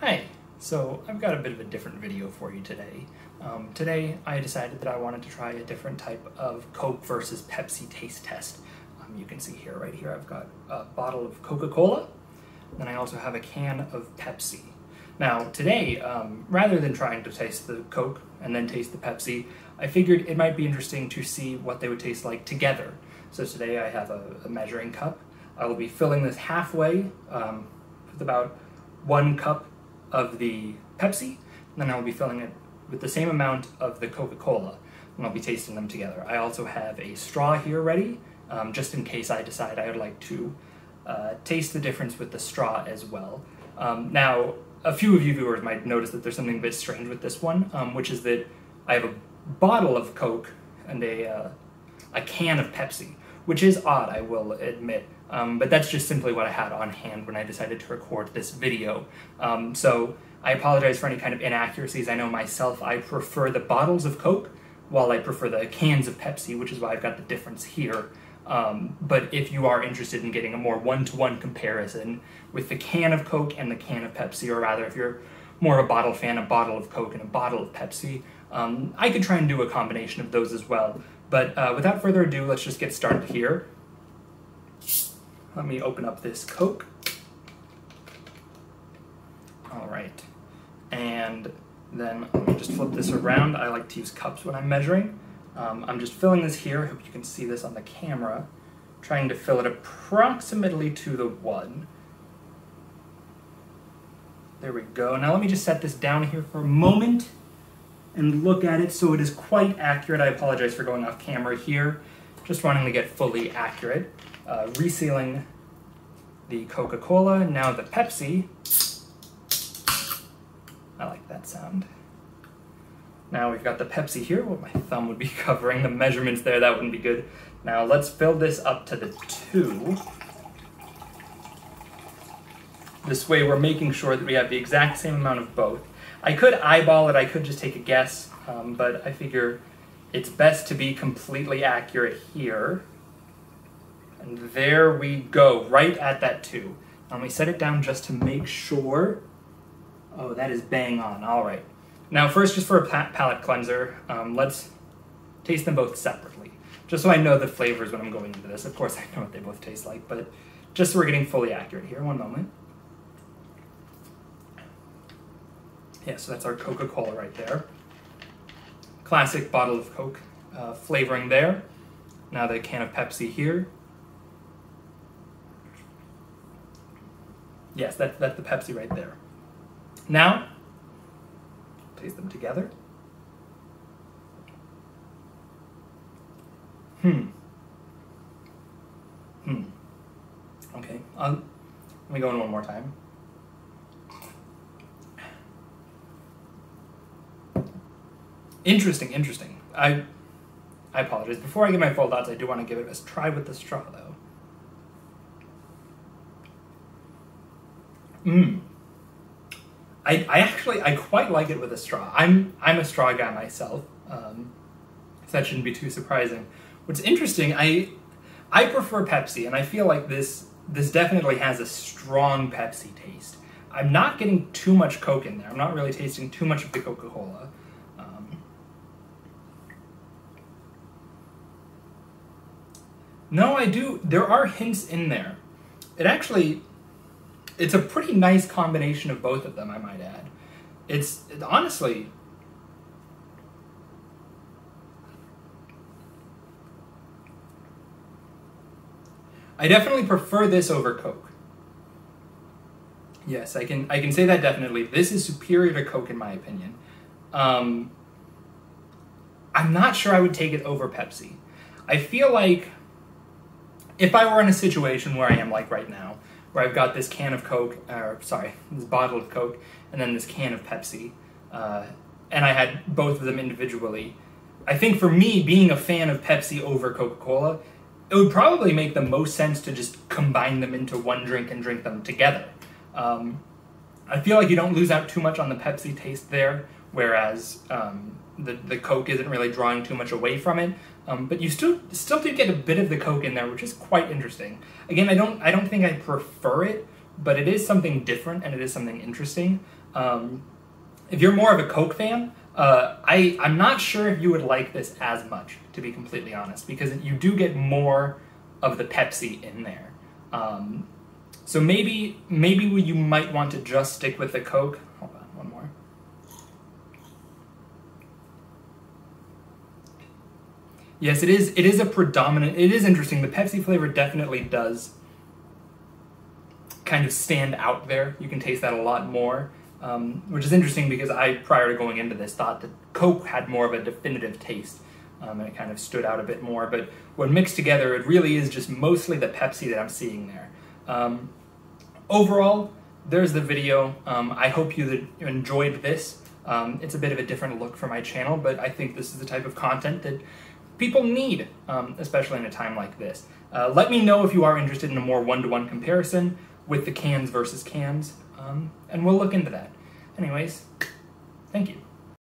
Hi, so I've got a bit of a different video for you today. Today I decided that I wanted to try a different type of Coke versus Pepsi taste test. You can see here, right here, I've got a bottle of Coca-Cola, and I also have a can of Pepsi. Now today, rather than trying to taste the Coke and then taste the Pepsi, I figured it might be interesting to see what they would taste like together. So today I have a measuring cup. I will be filling this halfway with about 1 cup of the Pepsi, and then I'll be filling it with the same amount of the Coca-Cola, and I'll be tasting them together. I also have a straw here ready, just in case I decide I would like to taste the difference with the straw as well. Now, a few of you viewers might notice that there's something a bit strange with this one, which is that I have a bottle of Coke and a can of Pepsi, which is odd, I will admit, but that's just simply what I had on hand when I decided to record this video. So I apologize for any kind of inaccuracies. I know myself, I prefer the bottles of Coke, while I prefer the cans of Pepsi, which is why I've got the difference here. But if you are interested in getting a more one-to-one comparison with the can of Coke and the can of Pepsi, or rather if you're more of a bottle fan, a bottle of Coke and a bottle of Pepsi, I could try and do a combination of those as well. But without further ado, let's just get started here. Let me open up this Coke. All right. And then let me just flip this around. I like to use cups when I'm measuring. I'm just filling this here. I hope you can see this on the camera. Trying to fill it approximately to the 1. There we go. Now let me just set this down here for a moment and look at it so it is quite accurate. I apologize for going off camera here. Just wanting to get fully accurate. Resealing the Coca-Cola, now the Pepsi. I like that sound. Now we've got the Pepsi here. Well, my thumb would be covering the measurements there. That wouldn't be good. Now let's fill this up to the 2. This way we're making sure that we have the exact same amount of both. I could eyeball it, I could just take a guess, but I figure it's best to be completely accurate here. And there we go, right at that 2. Now let me set it down just to make sure. Oh, that is bang on, all right. Now first, just for a palate cleanser, let's taste them both separately. Just so I know the flavors when I'm going into this. Of course, I know what they both taste like, but just so we're getting fully accurate here. One moment. Yeah, so that's our Coca-Cola right there. Classic bottle of Coke flavoring there. Now the can of Pepsi here. Yes, that's the Pepsi right there. Now, taste them together. Okay, let me go in one more time. Interesting. I apologize. Before I give my full thoughts, I do want to give it a try with the straw, though. I quite like it with a straw. I'm a straw guy myself. So that shouldn't be too surprising. What's interesting, I prefer Pepsi, and I feel like this definitely has a strong Pepsi taste. I'm not getting too much Coke in there. I'm not really tasting too much of the Coca-Cola. No, I do. There are hints in there. It's a pretty nice combination of both of them, I might add. It's honestly, I definitely prefer this over Coke. Yes, I can say that definitely. This is superior to Coke in my opinion. I'm not sure I would take it over Pepsi. I feel like if I were in a situation where I am like right now, where I've got this can of Coke, this bottle of Coke, and then this can of Pepsi, and I had both of them individually, I think for me, being a fan of Pepsi over Coca-Cola, it would probably make the most sense to just combine them into one drink and drink them together. I feel like you don't lose out too much on the Pepsi taste there, whereas the Coke isn't really drawing too much away from it. But you still do get a bit of the Coke in there, which is quite interesting. Again, I don't think I prefer it, but it is something different and it is something interesting. If you're more of a Coke fan, I'm not sure if you would like this as much, to be completely honest, because you do get more of the Pepsi in there. So maybe you might want to just stick with the Coke. Hold on, one more. Yes, it is a predominant, it is interesting. The Pepsi flavor definitely does kind of stand out there. You can taste that a lot more, which is interesting because I, prior to going into this, thought that Coke had more of a definitive taste, and it kind of stood out a bit more. But when mixed together, it really is just mostly the Pepsi that I'm seeing there. Overall, there's the video. I hope you enjoyed this. It's a bit of a different look for my channel, but I think this is the type of content that people need, especially in a time like this. Let me know if you are interested in a more one-to-one comparison with the cans versus cans, and we'll look into that. Anyways, thank you.